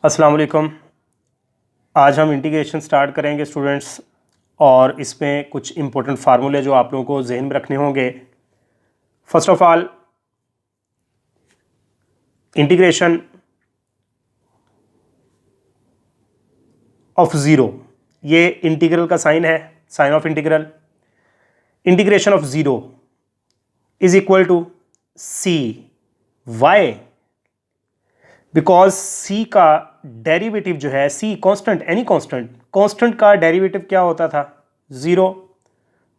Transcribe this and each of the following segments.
अस्सलाम वालेकुम। आज हम इंटीग्रेशन स्टार्ट करेंगे स्टूडेंट्स, और इसमें कुछ इंपॉर्टेंट फार्मूले जो आप लोगों को जहन में रखने होंगे। First of all, integration of zero, ये इंटीग्रल का साइन है, sign of integral. Integration of zero is equal to C why, because C का डेरिवेटिव जो है, सी कांस्टेंट, एनी कांस्टेंट का डेरिवेटिव क्या होता था? ज़ीरो।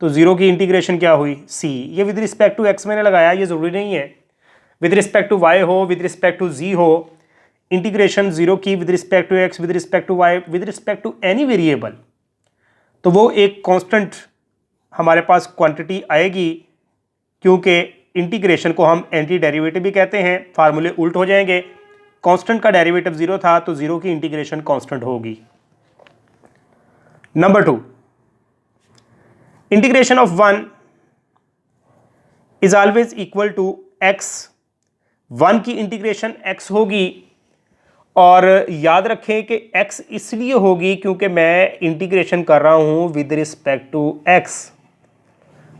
तो ज़ीरो की इंटीग्रेशन क्या हुई? सी। ये विद रिस्पेक्ट टू एक्स मैंने लगाया, ये ज़रूरी नहीं है विद रिस्पेक्ट टू वाई हो, विद रिस्पेक्ट टू जी हो। इंटीग्रेशन ज़ीरो की with respect to x, with respect to y, with respect to any variable, तो वो एक कांस्टेंट हमारे पास क्वांटिटी आएगी, क्योंकि इंटीग्रेशन को हम एंटी डेरिवेटिव भी कहते हैं। फार्मूले उल्ट हो जाएंगे। कांस्टेंट का डेरिवेटिव ज़ीरो था, तो ज़ीरो की इंटीग्रेशन कांस्टेंट होगी। Number two, integration of one is always equal to x. One की इंटीग्रेशन एक्स होगी, और याद रखें कि एक्स इसलिए होगी क्योंकि मैं इंटीग्रेशन कर रहा हूं विद रिस्पेक्ट टू एक्स।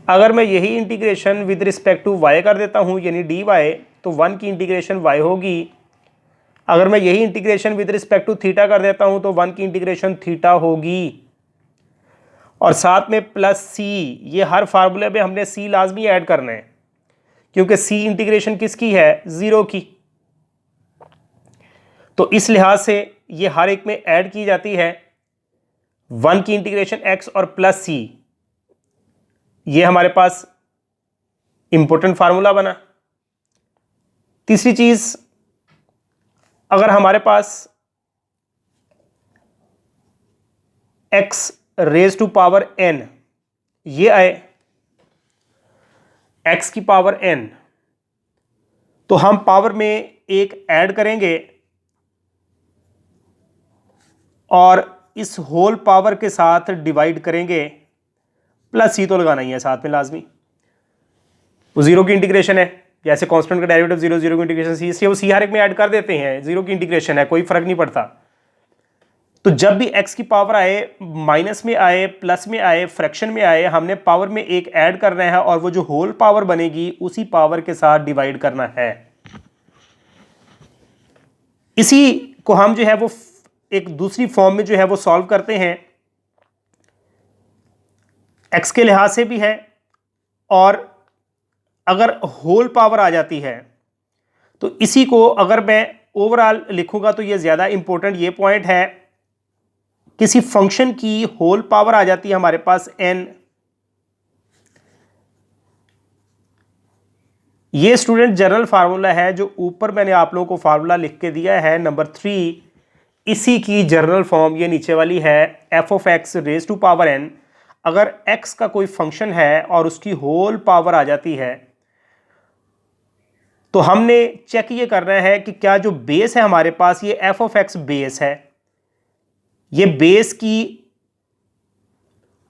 अगर मैं यही integration with respect to y कर देता हूं, यानी डी वाई, तो वन की इंटीग्रेशन वाई होगी। अगर मैं यही integration with respect to theta कर देता हूं, तो वन की इंटीग्रेशन थीटा होगी। और साथ में प्लस सी, ये हर फार्मूले में हमने सी लाजमी ऐड करना है, क्योंकि सी इंटीग्रेशन किसकी है? ज़ीरो की। तो इस लिहाज से ये हर एक में ऐड की जाती है। वन की इंटीग्रेशन एक्स और प्लस सी, ये हमारे पास इंपॉर्टेंट फार्मूला बना। तीसरी चीज, अगर हमारे पास x raise to power n ये आए, x की पावर n, तो हम पावर में एक ऐड करेंगे और इस होल पावर के साथ डिवाइड करेंगे। प्लस सी तो लगाना ही है साथ में लाजमी। वो जीरो की इंटीग्रेशन है, जैसे कांस्टेंट का डेरिवेटिव जीरो, जीरो की इंटीग्रेशन सी, इसलिए वो सी हर एक में ऐड कर देते हैं। जीरो की इंटीग्रेशन है, कोई फर्क नहीं पड़ता। तो जब भी x की पावर आए, माइनस में आए, प्लस में आए, फ्रैक्शन में आए, हमने पावर में एक ऐड करना है, और वो जो होल पावर बनेगी उसी पावर के साथ डिवाइड करना है। इसी को हम जो है वो एक दूसरी फॉर्म में जो है वो सॉल्व करते हैं। x के लिहाज से भी है, और अगर होल पावर आ जाती है तो इसी को अगर मैं ओवरऑल लिखूंगा तो ये ज्यादा इंपॉर्टेंट ये पॉइंट है। किसी फंक्शन की होल पावर आ जाती है हमारे पास n, ये स्टूडेंट जनरल फार्मूला है जो ऊपर मैंने आप लोगों को फार्मूला लिख के दिया है नंबर 3, इसी की जनरल फॉर्म ये नीचे वाली है, f of x raise to power n। अगर x का कोई फंक्शन है और उसकी होल पावर आ जाती है, तो हमने चेक ये करना है कि क्या जो बेस है हमारे पास, ये f ऑफ x बेस है, ये बेस की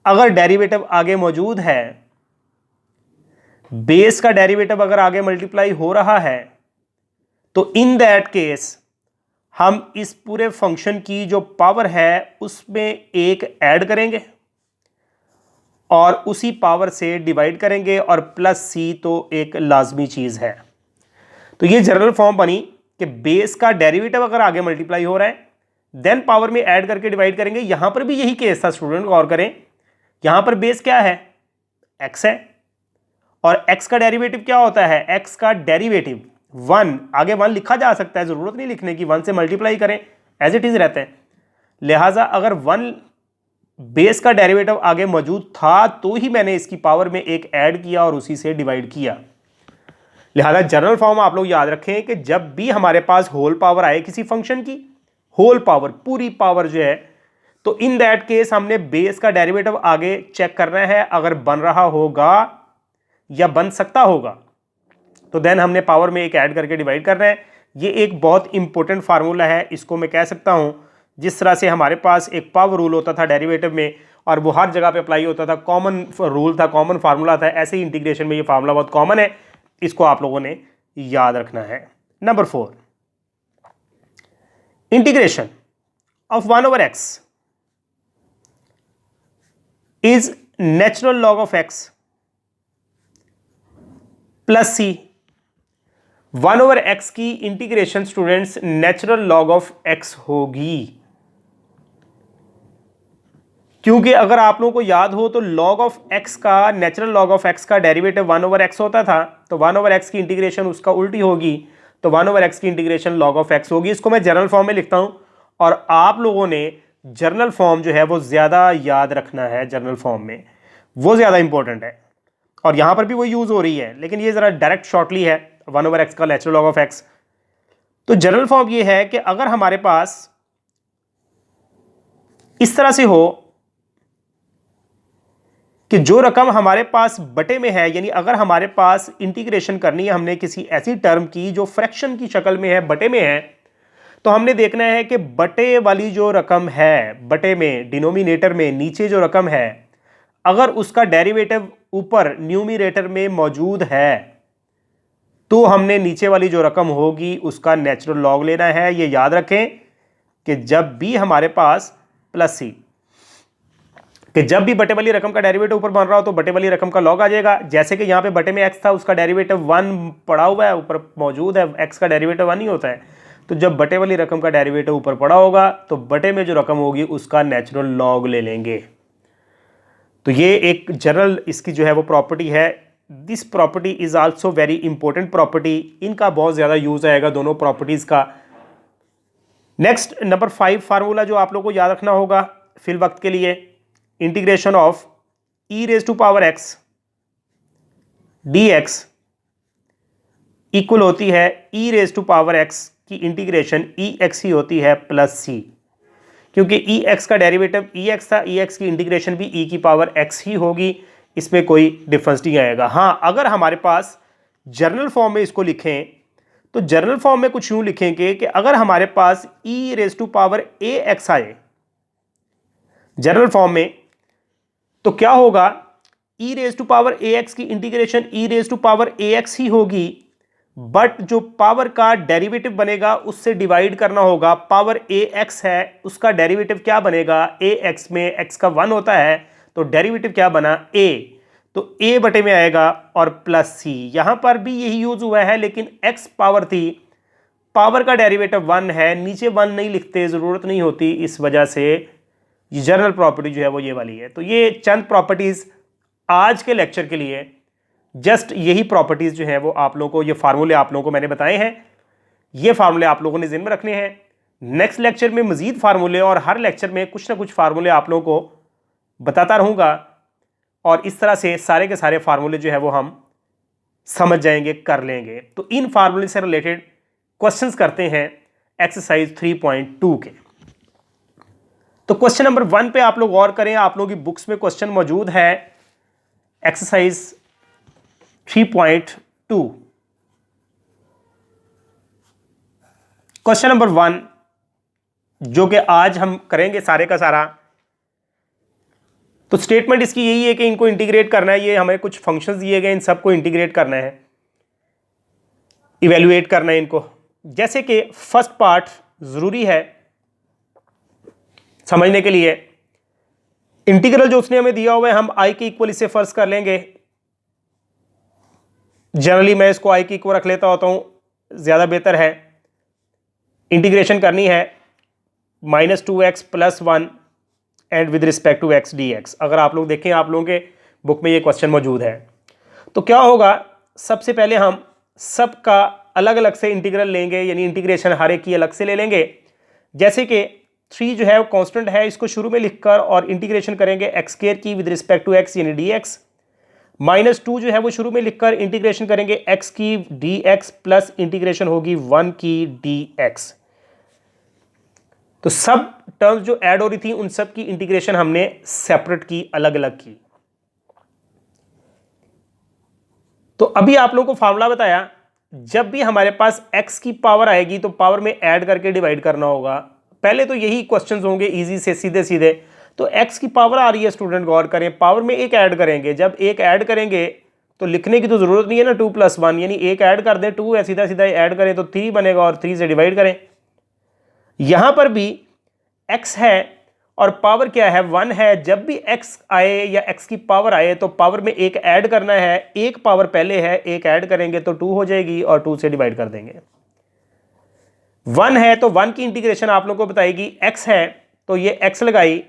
अगर डेरिवेटिव आगे मौजूद है, बेस का डेरिवेटिव अगर आगे मल्टीप्लाई हो रहा है, तो इन दैट केस हम इस पूरे फंक्शन की जो पावर है उसमें एक ऐड करेंगे और उसी पावर से डिवाइड करेंगे, और प्लस सी तो एक लाजमी चीज है। तो ये जनरल फॉर्म बनी कि बेस का डेरिवेटिव अगर आगे मल्टीप्लाई हो रहा है, देन पावर में ऐड करके डिवाइड करेंगे। यहां पर भी यही केस था स्टूडेंट, गौर करें। यहां पर बेस क्या है? x है, और x का डेरिवेटिव क्या होता है? x का डेरिवेटिव 1, आगे 1 लिखा जा सकता है, जरूरत नहीं लिखने की, 1 से मल्टीप्लाई करें, एज इट इज रहते हैं। लिहाजा अगर 1 बेस का डेरिवेटिव आगे मौजूद था तो ही मैंने इसकी पावर में एक ऐड किया और उसी से डिवाइड किया। लिहाजा जनरल फॉर्म आप लोग याद रखें कि जब भी हमारे पास होल पावर आए किसी फंक्शन की, होल पावर, पूरी पावर जो है, तो इन दैट केस हमने बेस का डेरिवेटिव आगे चेक करना है। अगर बन रहा होगा या बन सकता होगा, तो देन हमने पावर में एक ऐड करके डिवाइड करना है। ये एक बहुत इंपॉर्टेंट फार्मूला है। इसको मैं कह सकता हूं, जिस तरह से हमारे पास एक पावर रूल होता था डेरिवेटिव में, और वो हर जगह पे अप्लाई होता था, कॉमन रूल था, कॉमन फार्मूला था, ऐसे ही इंटीग्रेशन में ये फार्मूला बहुत कॉमन है। इसको आप लोगों ने याद रखना है। Number 4, integration of 1/x is natural log of x plus c। 1/x की integration students natural log of x होगी, क्योंकि अगर आप लोगों को याद हो तो लॉग ऑफ x का, नेचुरल लॉग ऑफ x का डेरिवेटिव 1/x होता था, तो 1/x की इंटीग्रेशन उसका उल्टी होगी, तो 1/x की इंटीग्रेशन लॉग ऑफ x होगी। इसको मैं जनरल फॉर्म में लिखता हूं, और आप लोगों ने जनरल फॉर्म जो है वो ज्यादा याद रखना है, जनरल फॉर्म में वो ज्यादा इंपॉर्टेंट है, और यहां पर भी वो यूज हो रही है, लेकिन ये जरा डायरेक्ट शॉर्टली है 1/x का नेचुरल लॉग ऑफ x। तो जनरल फॉर्म ये है कि अगर हमारे पास इस तरह से हो कि जो रकम हमारे पास बटे में है, यानी अगर हमारे पास इंटीग्रेशन करनी है हमने किसी ऐसी टर्म की जो फ्रैक्शन की शक्ल में है, बटे में है, तो हमने देखना है कि बटे वाली जो रकम है, बटे में डिनोमिनेटर में नीचे जो रकम है, अगर उसका डेरिवेटिव ऊपर न्यूमरेटर में मौजूद है तो हमने नीचे वाली जो रकम होगी उसका नेचुरल लॉग लेना है। ये याद रखें कि जब भी हमारे पास प्लस सी, कि जब भी बटे वाली रकम का डेरिवेटिव ऊपर बन रहा हो तो बटे वाली रकम का लॉग आ जाएगा। जैसे कि यहाँ पे बटे में x था, उसका डेरिवेटिव 1 पड़ा हुआ है, ऊपर मौजूद है, x का डेरिवेटिव 1 ही होता है, तो जब बटे वाली रकम का डेरिवेटिव ऊपर पड़ा होगा तो बटे में जो रकम होगी उसका नेचुरल लॉग ले लेंगे। तो ये एक जनरल इसकी जो है वो प्रॉपर्टी है। This property is also very important property, इनका बहुत ज्यादा यूज आएगा दोनों प्रॉपर्टीज का। नेक्स्ट नंबर 5 फार्मूला जो आप लोगों को याद रखना होगा फिल वक्त के लिए, integration of e raise to power x dx equal होती है e raise to power x की इंटीग्रेशन ex ही होती है प्लस c, क्योंकि ex का डेरिवेटिव ex था, ex की इंटीग्रेशन भी e की पावर x ही होगी, इसमें कोई डिफरेंस नहीं आएगा। हाँ, अगर हमारे पास जर्नल फॉर्म में इसको लिखें तो जर्नल फॉर्म में कुछ यूं लिखेंगे कि अगर हमारे पास e raise to power ax आए जर्नल फॉर्म में, तो क्या होगा, e raise to power ax की integration e raise to power ax ही होगी, बट जो पावर का डेरिवेटिव बनेगा उससे डिवाइड करना होगा। पावर ax है, उसका डेरिवेटिव क्या बनेगा, ax में x का 1 होता है, तो डेरिवेटिव क्या बना a, तो a बटे में आएगा और प्लस c। यहां पर भी यही यूज हुआ है, लेकिन x पावर थी, पावर का डेरिवेटिव 1 है, नीचे 1 नहीं लिखते, जरूरत नहीं होती, इस वजह से जनरल प्रॉपर्टी जो है वो ये वाली है। तो ये चंद प्रॉपर्टीज आज के लेक्चर के लिए, जस्ट यही प्रॉपर्टीज जो है वो आप लोगों को, ये फार्मूले आप लोगों को मैंने बताए हैं, ये फार्मूले आप लोगों ने ज़हन में रखने हैं। नेक्स्ट लेक्चर में मजीद फार्मूले, और हर लेक्चर में कुछ ना कुछ फार्मूले आप लोगों को बताता रहूँगा, और इस तरह से सारे के सारे फार्मूले जो है वो हम समझ जाएंगे, कर लेंगे। तो इन फार्मूले से रिलेटेड क्वेश्चंस करते हैं एक्सरसाइज 3.2 के। तो क्वेश्चन नंबर 1 पे आप लोग गौर करें, आप लोगों की बुक्स में क्वेश्चन मौजूद है एक्सरसाइज 3.2। क्वेश्चन नंबर 1 जो कि आज हम करेंगे सारे का सारा, तो स्टेटमेंट इसकी यही है कि इनको इंटीग्रेट करना है। ये हमें कुछ फंक्शंस दिए गए, इन सबको इंटीग्रेट करना है, इवेल्युएट करना है इनको। जैसे कि फर्स्ट पार्ट जरूरी है समझने के लिए, इंटीग्रल जो उसने हमें दिया हुआ है हम i के इक्वल इसे फर्ज कर लेंगे। जनरली मैं इसको i के इक्वल रख लेता होता हूं, ज्यादा बेहतर है। इंटीग्रेशन करनी है -2x + 1 and with respect to x dx। अगर आप लोग देखें, आप लोगों के बुक में ये क्वेश्चन मौजूद है, तो क्या होगा, सबसे पहले हम सबका अलग अलग से इंटीग्रल लेंगे, यानी इंटीग्रेशन हर एक की अलग से ले लेंगे। जैसे कि 3 जो है वो कांस्टेंट है, इसको शुरू में लिखकर और इंटीग्रेशन करेंगे x² की विद रिस्पेक्ट टू x यानी dx। -2 जो है वो शुरू में लिखकर इंटीग्रेशन करेंगे x की dx प्लस इंटीग्रेशन होगी 1 की dx। तो सब टर्म्स जो ऐड हो रही थी उन सब की इंटीग्रेशन हमने सेपरेट की, अलग अलग की। तो अभी आप लोगों को फार्मूला बताया, जब भी हमारे पास x की पावर आएगी तो पावर में ऐड करके डिवाइड करना होगा। पहले तो यही क्वेश्चंस होंगे इजी से, सीधे सीधे। तो x की पावर आ रही है, स्टूडेंट गौर करें, पावर में एक ऐड करेंगे। जब एक ऐड करेंगे तो लिखने की तो जरूरत नहीं है ना, 2 + 1, यानी एक ऐड कर दें 2 है, सीधा सीधा ऐड करें तो 3 बनेगा और 3 से डिवाइड करें। यहां पर भी x है और पावर क्या है 1 है। जब भी x आए या x की पावर आए तो पावर में एक ऐड करना है, एक पावर पहले है, एक ऐड करेंगे तो 2 हो जाएगी और 2 से डिवाइड कर देंगे। 1 है तो 1 की इंटीग्रेशन आप लोगों को बताएगी, x है तो ये x लगाई,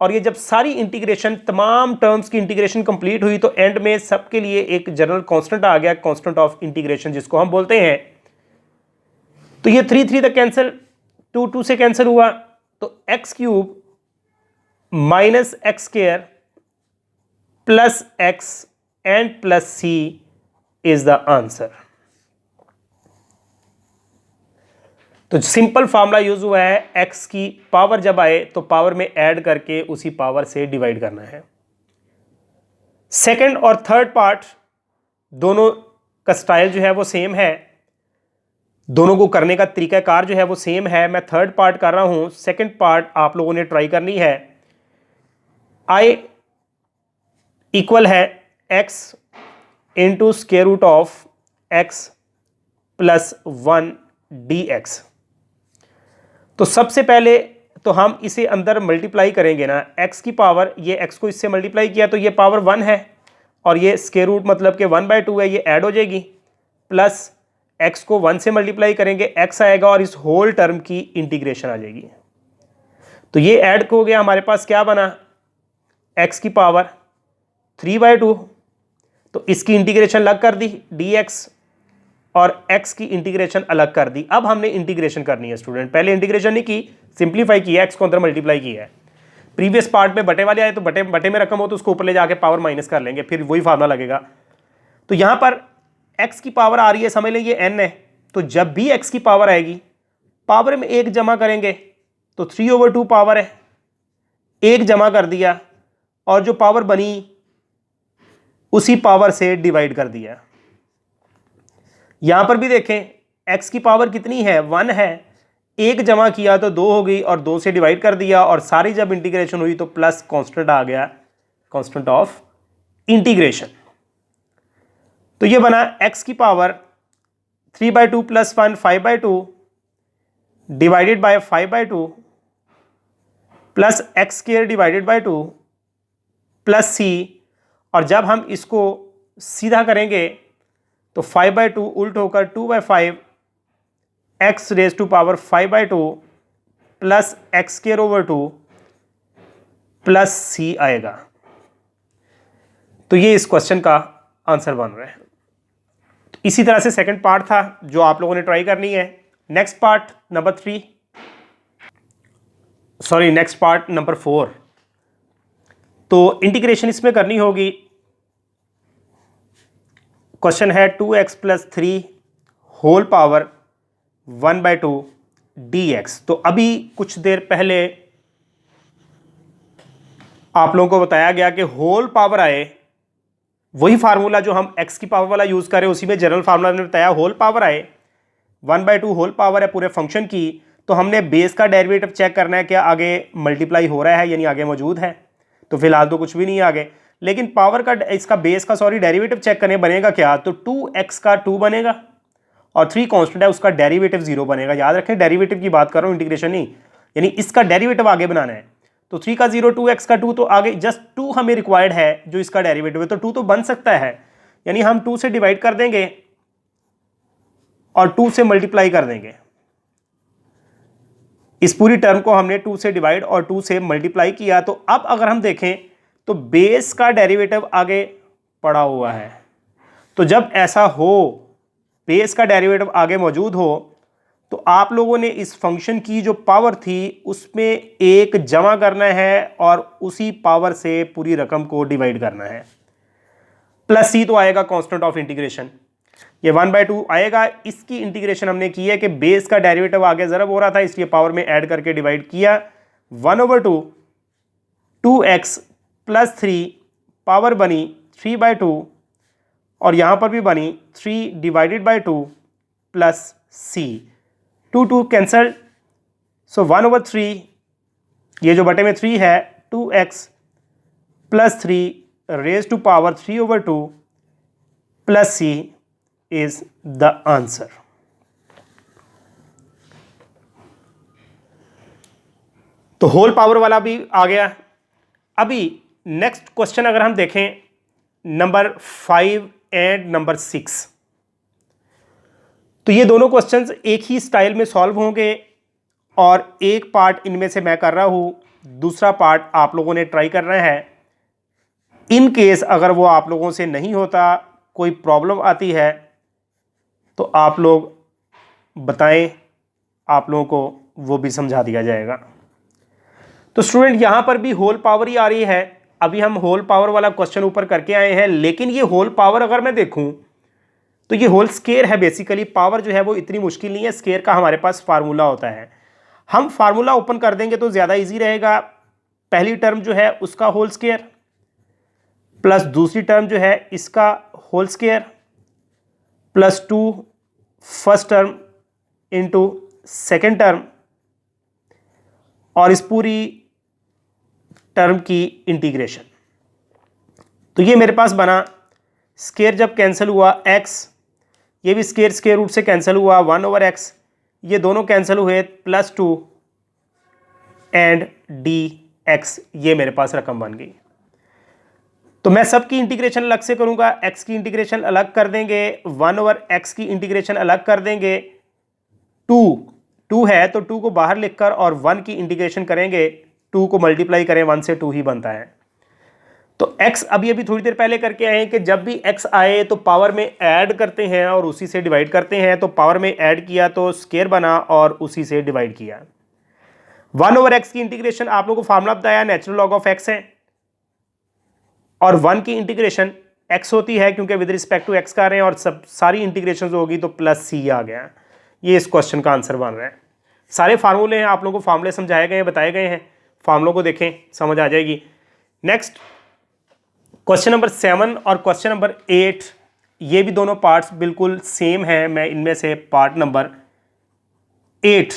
और ये जब सारी इंटीग्रेशन तमाम टर्म्स की इंटीग्रेशन कंप्लीट हुई तो एंड में सबके लिए एक जनरल कांस्टेंट आ गया, कांस्टेंट ऑफ इंटीग्रेशन जिसको हम बोलते हैं। तो ये 3 3 तक कैंसिल, 2 2 से कैंसिल हुआ, तो x cube minus x square plus x and plus C is the answer. तो सिंपल फार्मूला यूज हुआ है, एक्स की पावर जब आए तो पावर में ऐड करके उसी पावर से डिवाइड करना है। सेकंड और थर्ड पार्ट दोनों का स्टाइल जो है वो सेम है, दोनों को करने का तरीकाकार जो है वो सेम है। मैं थर्ड पार्ट कर रहा हूं, सेकंड पार्ट आप लोगों ने ट्राई करनी है। आई इक्वल है x into square root of x प्लस 1 डी एक्स। तो सबसे पहले तो हम इसे अंदर मल्टीप्लाई करेंगे ना, x की पावर, ये x को इससे मल्टीप्लाई किया तो ये पावर 1 है और ये स्क्वायर रूट मतलब कि 1/2 है, ये ऐड हो जाएगी, प्लस x को 1 से मल्टीप्लाई करेंगे, x आएगा और इस होल टर्म की इंटीग्रेशन आ जाएगी। तो ये ऐड हो गया, हमारे पास क्या बना, x की पावर 3/2, तो इसकी इंटीग्रेशन अलग कर दी dx और x की इंटीग्रेशन अलग कर दी। अब हमने इंटीग्रेशन करनी है स्टूडेंट, पहले इंटीग्रेशन नहीं की, सिंप्लीफाई किया, x को अंदर मल्टीप्लाई किया है। प्रीवियस पार्ट में बटे वाले आए तो बटे में रकम हो तो उसको ऊपर ले जाके पावर माइनस कर लेंगे, फिर वही फार्मूला लगेगा। तो यहां पर x की पावर आ रही है, समझ लें ये n है, तो जब भी x की पावर आएगी पावर में एक जमा करेंगे तो 3/2 पावर है, एक जमा कर दिया और जो पावर बनी उसी पावर से डिवाइड कर दिया। यहां पर भी देखें x की पावर कितनी है, 1 है, एक जमा किया तो 2 हो गई और 2 से डिवाइड कर दिया, और सारी जब इंटीग्रेशन हुई तो प्लस कांस्टेंट आ गया, कांस्टेंट ऑफ इंटीग्रेशन। तो ये बना x की power 3/2 plus 1 5/2 divided by 5/2 plus x square divided by 2 plus C, और जब हम इसको सीधा करेंगे तो 5/2 उल्ट होकर 2/5 x raise to power 5/2 plus x square over 2 plus C आएगा। तो ये इस क्वेश्चन का आंसर बन रहा है। तो इसी तरह से सेकंड पार्ट था जो आप लोगों ने ट्राई करनी है। नेक्स्ट पार्ट नंबर 4, तो इंटीग्रेशन इसमें करनी होगी। क्वेश्चन है 2x plus 3 whole power 1/2 dx। तो अभी कुछ देर पहले आप लोगों को बताया गया कि होल पावर आए, वही फार्मूला जो हम x की पावर वाला यूज करें उसी में जनरल फार्मूला मैंने बताया, होल पावर आए 1/2 होल पावर है पूरे फंक्शन की, तो हमने बेस का डेरिवेटिव चेक करना है क्या आगे मल्टीप्लाई हो रहा है यानी आगे मौजूद है। तो फिलहाल तो कुछ भी नहीं है आगे, लेकिन पावर का इसका बेस का डेरिवेटिव चेक करने बनेगा क्या, तो 2x का 2 बनेगा और 3 कांस्टेंट है उसका डेरिवेटिव 0 बनेगा। याद रखें डेरिवेटिव की बात कर रहा हूं, इंटीग्रेशन नहीं, यानी इसका डेरिवेटिव आगे बनाना है। तो 3 का 0 2x का 2, तो आगे जस्ट 2 हमें रिक्वायर्ड है जो इसका डेरिवेटिव है, तो 2 तो बन सकता है, यानी हम 2 से डिवाइड कर देंगे और 2 से मल्टीप्लाई कर देंगे। इस पूरी टर्म को हमने 2 से डिवाइड और 2 से मल्टीप्लाई किया। तो अब अगर हम देखें तो बेस का डेरिवेटिव आगे पड़ा हुआ है, तो जब ऐसा हो बेस का डेरिवेटिव आगे मौजूद हो तो आप लोगों ने इस फंक्शन की जो पावर थी उसमें एक जमा करना है और उसी पावर से पूरी रकम को डिवाइड करना है। प्लस सी तो आएगा कांस्टेंट ऑफ इंटीग्रेशन, ये 1/2 आएगा। इसकी इंटीग्रेशन हमने की है कि बेस का डेरिवेटिव आगे ज़रब हो रहा था इसलिए पावर में ऐड करके डिवाइड किया, 1/2 2x प्लस 3 पावर बनी 3/2 और यहाँ पर भी बनी 3 divided by 2 plus C, 2 cancel, so 1/3, ये जो बटे में 3 है 2x plus 3 raise to power 3/2 plus C is the answer. तो होल पावर वाला भी आ गया। अभी नेक्स्ट क्वेश्चन अगर हम देखें नंबर 5 एंड नंबर 6, तो ये दोनों क्वेश्चंस एक ही स्टाइल में सॉल्व होंगे और एक पार्ट इनमें से मैं कर रहा हूं, दूसरा पार्ट आप लोगों ने ट्राई करना है। इन केस अगर वो आप लोगों से नहीं होता, कोई प्रॉब्लम आती है, तो आप लोग बताएं, आप लोगों को वो भी समझा दिया जाएगा। तो स्टूडेंट यहां पर भी होल पावर ही आ रही है। अभी हम होल पावर वाला क्वेश्चन ऊपर करके आए हैं, लेकिन ये होल पावर अगर मैं देखूं तो ये होल स्केयर है। बेसिकली पावर जो है वो इतनी मुश्किल नहीं है, स्केयर का हमारे पास फार्मूला होता है। हम फार्मूला ओपन कर देंगे तो ज़्यादा इजी रहेगा। पहली टर्म जो है उसका होल स्केयर प्लस दूसरी टर्म जो है इसका whole square plus 2 first term into second term और इस पूरी टर्म की इंटीग्रेशन। तो ये मेरे पास बना स्केयर जब कैंसिल हुआ x, ये भी स्केयर स्केयर रूट से कैंसिल हुआ 1/x, ये दोनों कैंसिल हुए +2 एंड dx, ये मेरे पास रकम बन गई। तो मैं सब की इंटीग्रेशन अलग से करूंगा, x की इंटीग्रेशन अलग कर देंगे, 1/x की इंटीग्रेशन अलग कर देंगे, 2 है तो 2 को बाहर लिखकर और 1 की इंटीग्रेशन करेंगे, 2 को मल्टीप्लाई करें 1 से 2 ही बनता है। तो x अभी थोड़ी देर पहले करके आए हैं कि जब भी x आए तो पावर में ऐड करते हैं और उसी से डिवाइड करते हैं। तो पावर में ऐड किया तो स्केयर बना और उसी से डिवाइड किया। 1/x की इंटीग्रेशन आप लोगों को फार्मूला बताया, नेचुरल लॉग ऑफ x है, और 1 की इंटीग्रेशन x होती है क्योंकि विद रिस्पेक्ट टू x कर रहे हैं, और सब सारी इंटीग्रेशन होगी तो +c आ गया। ये इस क्वेश्चन का आंसर बन रहा है। सारे फार्मूले हैं, आप लोगों को फार्मूले समझाए गए हैं, बताए गए हैं, फार्मूलों को देखें समझ आ जाएगी। नेक्स्ट क्वेश्चन नंबर 7 और क्वेश्चन नंबर 8, ये भी दोनों पार्ट्स बिल्कुल सेम हैं। मैं इनमें से पार्ट नंबर 8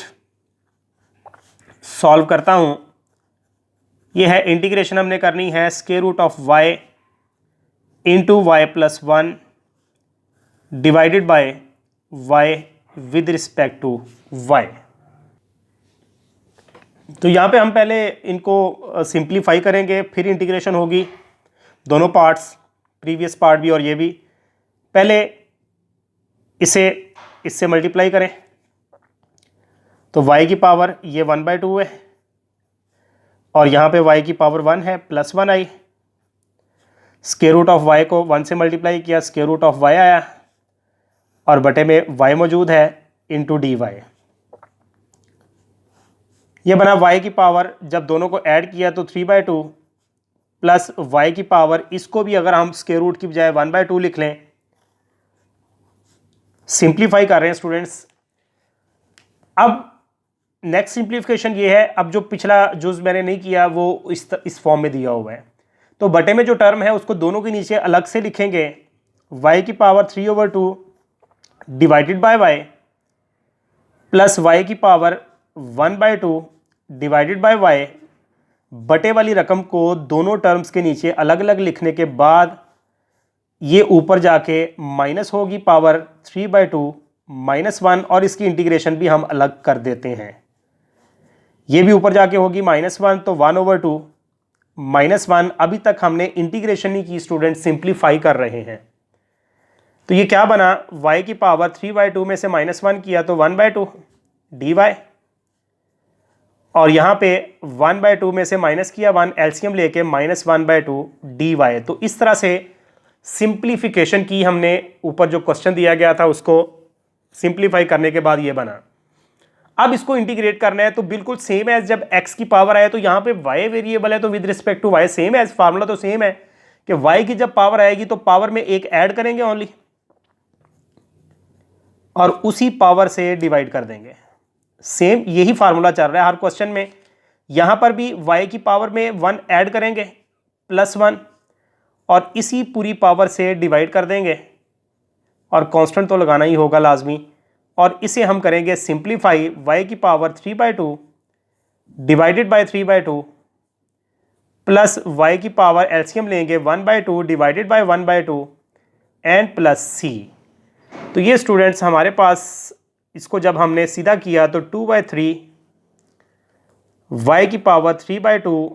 सॉल्व करता हूं। ये है इंटीग्रेशन हमने करनी है square root of y into y plus 1 divided by y with respect to y। तो यहाँ पे हम पहले इनको सिंप्लीफाई करेंगे, फिर इंटीग्रेशन होगी, दोनों पार्ट्स, प्रीवियस पार्ट भी और ये भी। पहले इससे मल्टीप्लाई करें तो y की पावर ये 1/2 है और यहाँ पे y की पावर 1 है, +1 आई। स्क्वायर रूट ऑफ y को 1 से मल्टीप्लाई किया, स्क्वायर रूट ऑफ y आया और बटे में y मौजूद है इंटू dy। ये बना y की पावर, जब दोनों को ऐड किया तो 3/2 प्लस y की पावर, इसको भी अगर हम स्क्वायर रूट की बजाय 1/2 लिख लें, सिंप्लीफाई कर रहे हैं स्टूडेंट्स। अब नेक्स्ट सिंप्लीफिकेशन ये है, अब जो पिछला जुज़ मैंने नहीं किया वो इस फॉर्म में दिया हुआ है। तो बटे में जो टर्म है उसको दोनों के नीचे अलग से लिखेंगे, y की power 3/2 divided by y plus y की पावर 1/2 डिवाइडेड बाय y, बटे वाली रकम को दोनों टर्म्स के नीचे अलग अलग लिखने के बाद ये ऊपर जाके माइनस होगी पावर 3/2 -1, और इसकी इंटीग्रेशन भी हम अलग कर देते हैं। ये भी ऊपर जाके होगी -1, तो 1/2 -1। अभी तक हमने इंटीग्रेशन नहीं की स्टूडेंट, सिंप्लीफाई कर रहे हैं। तो ये क्या बना, y की पावर 3/2 में से -1 किया तो 1/2 dy, और यहाँ पे 1/2 में से माइनस किया 1, एलसीएम लेके -1/2 dy। तो इस तरह से सिंप्लीफिकेशन की हमने। ऊपर जो क्वेश्चन दिया गया था उसको सिंप्लीफाई करने के बाद ये बना। अब इसको इंटीग्रेट करना है तो बिल्कुल सेम एज जब x की पावर आए, तो यहाँ पे y वेरिएबल है तो with respect to y same as, formula तो सेम है कि y की जब पावर आएगी तो पावर में एक ऐड करेंगे ओनली और उसी पावर से डिवाइड कर देंगे। सेम यही फार्मूला चल रहा है हर क्वेश्चन में। यहां पर भी y की पावर में 1 ऐड करेंगे +1 और इसी पूरी पावर से डिवाइड कर देंगे, और कांस्टेंट तो लगाना ही होगा लाजमी, और इसे हम करेंगे सिंप्लीफाई। y की power 3/2 divided by 3/2 plus y की पावर एलसीएम लेंगे 1/2 divided by 1/2 and plus c। तो ये स्टूडेंट्स हमारे पास, इसको जब हमने सीधा किया तो 2/3 y की पावर 3/2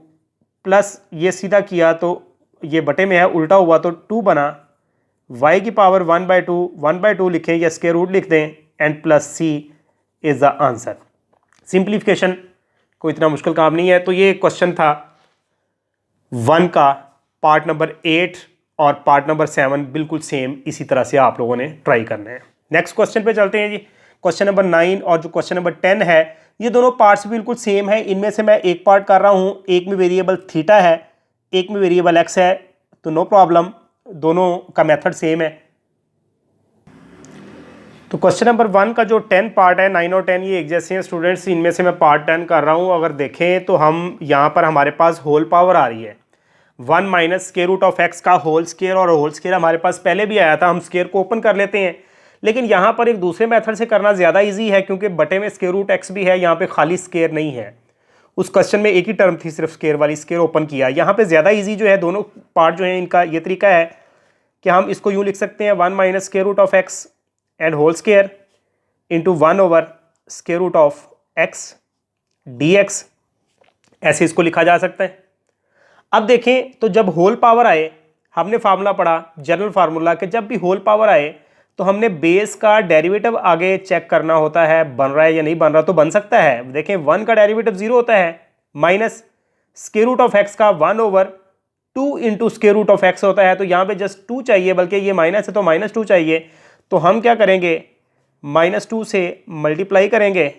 प्लस ये सीधा किया तो ये बटे में है, उल्टा हुआ तो 2 बना, y की पावर 1/2 लिखें या स्क्वायर रूट लिख दें, and plus c is the answer. Simplification कोई इतना मुश्किल काम नहीं है। तो ये क्वेश्चन था 1 का, पार्ट नंबर 8 और पार्ट नंबर 7 बिल्कुल सेम इसी तरह से आप लोगों ने ट्राई करना है। नेक्स्ट क्वेश्चन पे चलते हैं जी। क्वेश्चन नंबर 9 और जो क्वेश्चन नंबर 10 है, ये दोनों पार्ट्स बिल्कुल सेम है। इनमें से मैं एक पार्ट कर रहा हूं, एक में वेरिएबल थीटा है, एक में वेरिएबल एक्स है, तो नो प्रॉब्लम, दोनों का मेथड सेम है। तो क्वेश्चन नंबर 1 का जो 10 पार्ट है, 9 और 10 ये एक जैसे हैं स्टूडेंट्स। इनमें से मैं पार्ट 10 कर रहा हूं। अगर देखें तो हम यहाँ पर हमारे पास होल पावर आ रही है 1 minus square root of x का होल स्क्वायर, और होल स्क्वायर हमारे पास पहले भी आया था, हम स्क्वायर को ओपन कर लेते हैं। लेकिन यहाँ पर एक दूसरे मेथड से करना ज़्यादा ईजी है, क्योंकि बटे में स्क्वायर रूट एक्स भी है, यहाँ पे खाली स्क्वायर नहीं है। उस क्वेश्चन में एक ही टर्म थी सिर्फ स्क्वायर वाली, स्क्वायर ओपन किया। यहाँ पे ज़्यादा ईजी जो है, दोनों पार्ट जो है इनका ये तरीका है कि हम इसको यूँ लिख सकते हैं 1 minus square root of x and whole square into 1 over square root of x d x, ऐसे इसको लिखा जा सकता है। अब देखें तो जब होल पावर आए, हमने फार्मूला पढ़ा जनरल फार्मूला कि जब भी होल पावर आए तो हमने बेस का डेरिवेटिव आगे चेक करना होता है, बन रहा है या नहीं बन रहा। तो बन सकता है, देखें 1 का डेरिवेटिव 0 होता है, minus square root of x का 1 over 2 into square root of x होता है। तो यहाँ पे जस्ट 2 चाहिए, बल्कि ये माइनस है तो -2 चाहिए। तो हम क्या करेंगे, -2 से मल्टीप्लाई करेंगे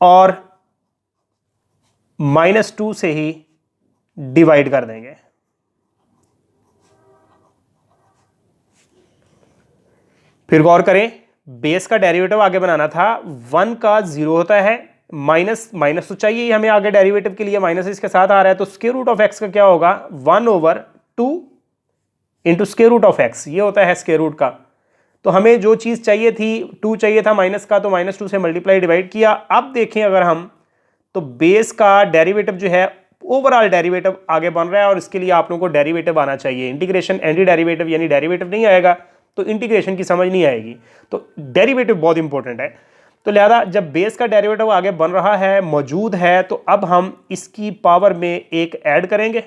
और -2 से ही डिवाइड कर देंगे। फिर गौर करें, बेस का डेरिवेटिव आगे बनाना था, 1 का 0 होता है, माइनस तो चाहिए हमें आगे डेरिवेटिव के लिए, माइनस इसके साथ आ रहा है, तो स्क्वायर रूट ऑफ एक्स का क्या होगा 1 over 2 into square root of x, ये होता है स्क्वायर रूट का। तो हमें जो चीज़ चाहिए थी 2 चाहिए था माइनस का, तो -2 से मल्टीप्लाई डिवाइड किया। अब देखें अगर हम, तो बेस का डेरिवेटिव जो है ओवरऑल डेरिवेटिव आगे बन रहा है, और इसके लिए आप लोगों को डेरिवेटिव आना चाहिए। इंटीग्रेशन एंटी डेरिवेटिव यानी डेरिवेटिव नहीं आएगा तो इंटीग्रेशन की समझ नहीं आएगी। तो डेरिवेटिव बहुत इंपॉर्टेंट है। तो लिहाजा जब बेस का डेरिवेटिव आगे बन रहा है, मौजूद है, तो अब हम इसकी पावर में एक ऐड करेंगे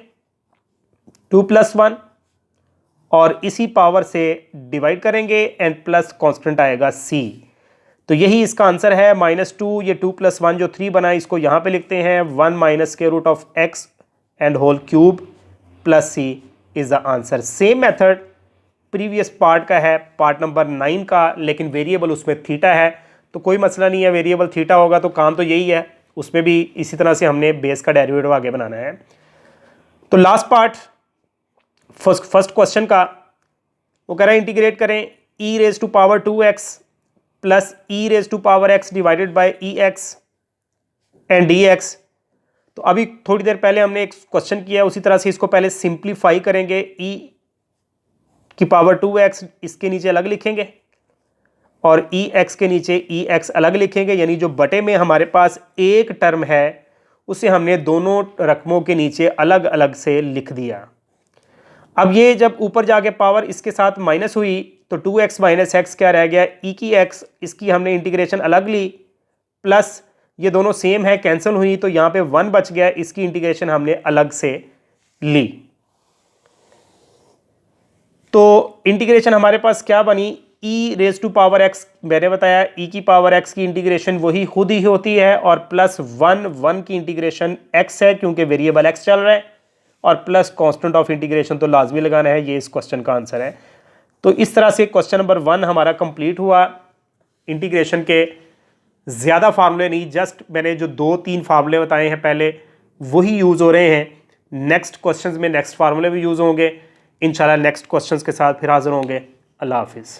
2 + 1 और इसी पावर से डिवाइड करेंगे, एंड प्लस कांस्टेंट आएगा c। तो यही इसका आंसर है -2, ये 2 + 1 जो 3 बना, इसको यहाँ पे लिखते हैं 1 minus square root of x and whole cube plus c is the answer. Same method previous part का है, पार्ट नंबर 9 का, लेकिन वेरिएबल उसमें थीटा है, तो कोई मसला नहीं है। वेरिएबल थीटा होगा तो काम तो यही है, उसमें भी इसी तरह से हमने बेस का डेरिवेटिव आगे बनाना है। तो लास्ट पार्ट फर्स्ट क्वेश्चन का, वो कह रहा है इंटीग्रेट करें e⁻² 2x plus e⁻x divided by ex and dx। तो अभी थोड़ी देर पहले हमने एक क्वेश्चन किया, उसी तरह से इसको पहले सिंप्लीफाई करेंगे। e⁻² 2x इसके नीचे अलग लिखेंगे और ex के नीचे ex अलग लिखेंगे, यानी जो बटे में हमारे पास एक टर्म है उसे हमने दोनों रकमों के नीचे अलग अलग से लिख दिया। अब ये जब ऊपर जाके पावर इसके साथ माइनस हुई तो 2x माइनस एक्स क्या रह गया, e की x, इसकी हमने इंटीग्रेशन अलग ली, प्लस ये दोनों सेम है कैंसिल हुई, तो यहाँ पे 1 बच गया, इसकी इंटीग्रेशन हमने अलग से ली। तो इंटीग्रेशन हमारे पास क्या बनी, e⁻x, मैंने बताया e की पावर x की इंटीग्रेशन वही खुद ही होती है, और प्लस 1 की इंटीग्रेशन x है क्योंकि वेरिएबल x चल रहा है, और प्लस कांस्टेंट ऑफ इंटीग्रेशन तो लाजमी लगाना है। ये इस क्वेश्चन का आंसर है। तो इस तरह से क्वेश्चन नंबर 1 हमारा कंप्लीट हुआ। इंटीग्रेशन के ज़्यादा फार्मूले नहीं, जस्ट मैंने जो 2-3 फार्मूले बताए हैं पहले वही यूज़ हो रहे हैं। नेक्स्ट क्वेश्चंस में नेक्स्ट फार्मूले भी यूज़ होंगे। इंशाल्लाह नेक्स्ट क्वेश्चंस के साथ फिर हाजिर होंगे। अल्लाह हाफिज़।